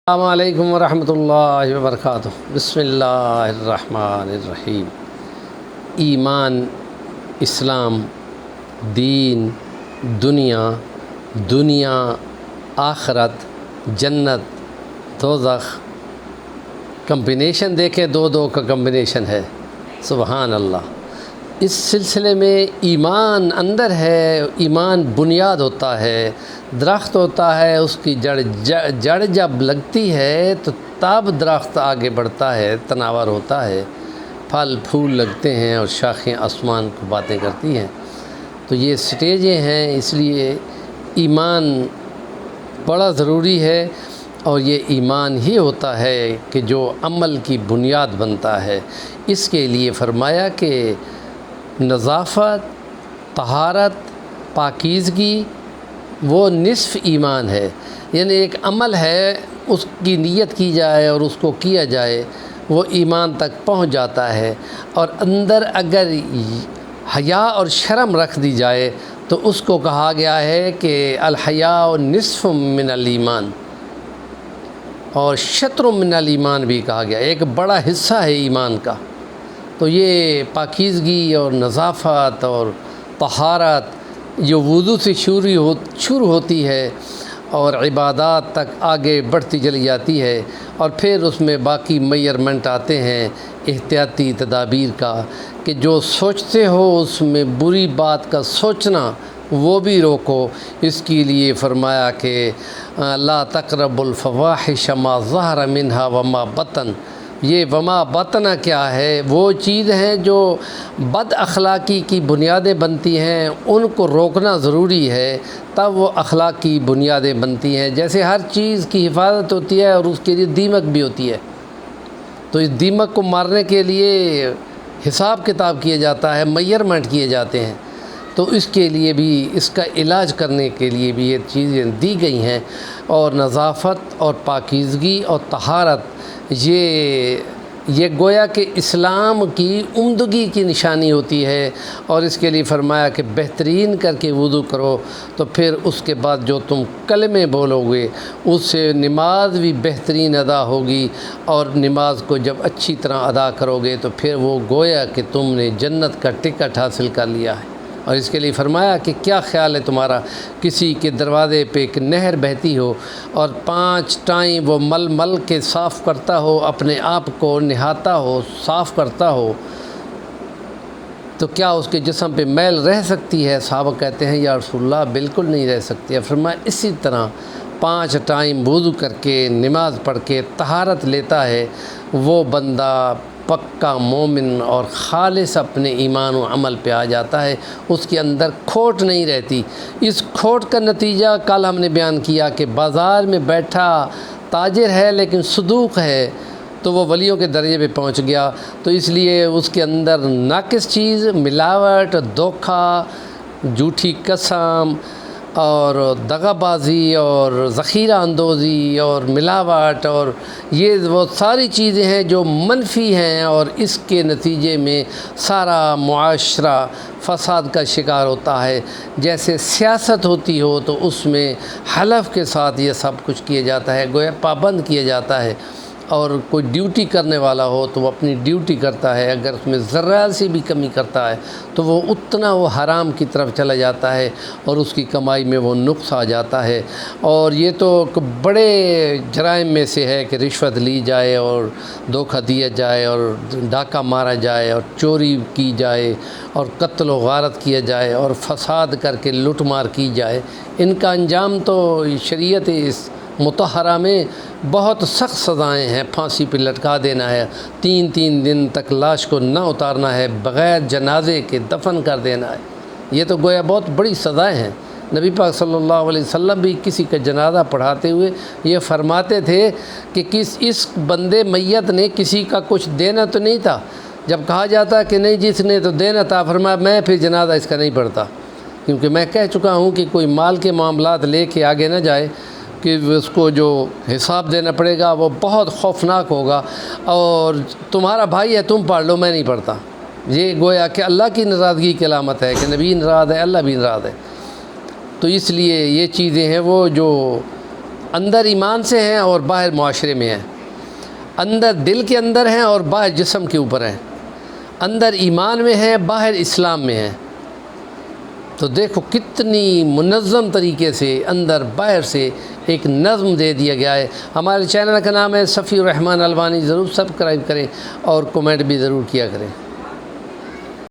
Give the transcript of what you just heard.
السلام علیکم ورحمۃ اللہ وبرکاتہ۔ بسم اللہ الرحمن الرحیم۔ ایمان، اسلام، دین، دنیا، آخرت، جنت، دوزخ، کمبینیشن دیکھیں، دو کا کمبینیشن ہے۔ سبحان اللہ۔ اس سلسلے میں ایمان اندر ہے، ایمان بنیاد ہوتا ہے، درخت ہوتا ہے، اس کی جڑ جب لگتی ہے تو تب درخت آگے بڑھتا ہے، تناور ہوتا ہے، پھل پھول لگتے ہیں اور شاخیں آسمان کو باتیں کرتی ہیں۔ تو یہ سٹیجیں ہیں، اس لیے ایمان بڑا ضروری ہے، اور یہ ایمان ہی ہوتا ہے کہ جو عمل کی بنیاد بنتا ہے۔ اس کے لیے فرمایا کہ نظافت، طہارت، پاکیزگی وہ نصف ایمان ہے، یعنی ایک عمل ہے، اس کی نیت کی جائے اور اس کو کیا جائے، وہ ایمان تک پہنچ جاتا ہے۔ اور اندر اگر حیا اور شرم رکھ دی جائے تو اس کو کہا گیا ہے کہ الحیاء نصف من الایمان، اور شطر من الایمان بھی کہا گیا، ایک بڑا حصہ ہے ایمان کا۔ تو یہ پاکیزگی اور نظافت اور طہارت جو وضو سے شروع ہوتی ہے اور عبادات تک آگے بڑھتی چلی جاتی ہے، اور پھر اس میں باقی میئرمنٹ آتے ہیں احتیاطی تدابیر کا، کہ جو سوچتے ہو اس میں بری بات کا سوچنا وہ بھی روکو۔ اس کے لیے فرمایا کہ لا تقربوا الفواحش ما ظہر منها وما بطن۔ یہ وما بطن کیا ہے؟ وہ چیز ہیں جو بد اخلاقی کی بنیادیں بنتی ہیں، ان کو روکنا ضروری ہے، تب وہ اخلاق کی بنیادیں بنتی ہیں۔ جیسے ہر چیز کی حفاظت ہوتی ہے اور اس کے لیے دیمک بھی ہوتی ہے، تو اس دیمک کو مارنے کے لیے حساب کتاب کیا جاتا ہے، میئرمنٹ کیے جاتے ہیں، تو اس کے لیے بھی، اس کا علاج کرنے کے لیے بھی یہ چیزیں دی گئی ہیں۔ اور نظافت اور پاکیزگی اور طہارت یہ گویا کہ اسلام کی عمدگی کی نشانی ہوتی ہے، اور اس کے لیے فرمایا کہ بہترین کر کے وضو کرو، تو پھر اس کے بعد جو تم کلمے بولو گے اس سے نماز بھی بہترین ادا ہوگی، اور نماز کو جب اچھی طرح ادا کرو گے تو پھر وہ گویا کہ تم نے جنت کا ٹکٹ حاصل کر لیا ہے۔ اور اس کے لیے فرمایا کہ کیا خیال ہے تمہارا، کسی کے دروازے پہ ایک نہر بہتی ہو اور 5 ٹائم وہ مل کے صاف کرتا ہو، اپنے آپ کو نہاتا ہو، صاف کرتا ہو، تو کیا اس کے جسم پہ میل رہ سکتی ہے؟ صحابہ کہتے ہیں یا رسول اللہ بالکل نہیں رہ سکتی ہے۔ فرمایا اسی طرح 5 ٹائم وضو کر کے نماز پڑھ کے طہارت لیتا ہے وہ بندہ پکا مومن اور خالص اپنے ایمان و عمل پہ آ جاتا ہے، اس کے اندر کھوٹ نہیں رہتی۔ اس کھوٹ کا نتیجہ کل ہم نے بیان کیا کہ بازار میں بیٹھا تاجر ہے لیکن صدوق ہے، تو وہ ولیوں کے درجے پہ پہنچ گیا۔ تو اس لیے اس کے اندر ناقص چیز، ملاوٹ، دھوکہ، جھوٹی قسم اور دغا بازی اور ذخیرہ اندوزی اور ملاوٹ، اور یہ وہ ساری چیزیں ہیں جو منفی ہیں، اور اس کے نتیجے میں سارا معاشرہ فساد کا شکار ہوتا ہے۔ جیسے سیاست ہوتی ہو تو اس میں حلف کے ساتھ یہ سب کچھ کیا جاتا ہے، گویا پابند کیا جاتا ہے، اور کوئی ڈیوٹی کرنے والا ہو تو وہ اپنی ڈیوٹی کرتا ہے، اگر اس میں ذرا سی بھی کمی کرتا ہے تو وہ اتنا وہ حرام کی طرف چلا جاتا ہے اور اس کی کمائی میں وہ نقص آ جاتا ہے۔ اور یہ تو بڑے جرائم میں سے ہے کہ رشوت لی جائے اور دھوکہ دیا جائے اور ڈاکہ مارا جائے اور چوری کی جائے اور قتل و غارت کیا جائے اور فساد کر کے لوٹ مار کی جائے۔ ان کا انجام تو شریعت اس مطہرہ میں بہت سخت سزائیں ہیں، پھانسی پہ لٹکا دینا ہے، 3 دن تک لاش کو نہ اتارنا ہے، بغیر جنازے کے دفن کر دینا ہے۔ یہ تو گویا بہت بڑی سزائیں ہیں۔ نبی پاک صلی اللہ علیہ وسلم بھی کسی کا جنازہ پڑھاتے ہوئے یہ فرماتے تھے کہ اس بندے میت نے کسی کا کچھ دینا تو نہیں تھا؟ جب کہا جاتا کہ نہیں جس نے تو دینا تھا، فرمایا میں پھر جنازہ اس کا نہیں پڑھتا، کیونکہ میں کہہ چکا ہوں کہ کوئی مال کے معاملات لے کے آگے نہ جائے کہ اس کو جو حساب دینا پڑے گا وہ بہت خوفناک ہوگا، اور تمہارا بھائی ہے تم پڑھ لو، میں نہیں پڑھتا۔ یہ گویا کہ اللہ کی ناراضگی کی علامت ہے کہ نبی ناراض ہے، اللہ بھی ناراض ہے۔ تو اس لیے یہ چیزیں ہیں وہ جو اندر ایمان سے ہیں اور باہر معاشرے میں ہیں، اندر دل کے اندر ہیں اور باہر جسم کے اوپر ہیں، اندر ایمان میں ہیں باہر اسلام میں ہیں۔ تو دیکھو کتنی منظم طریقے سے اندر باہر سے ایک نظم دے دیا گیا ہے۔ ہمارے چینل کا نام ہے صفی الرحمن البانی، ضرور سبسکرائب کریں اور کمنٹ بھی ضرور کیا کریں۔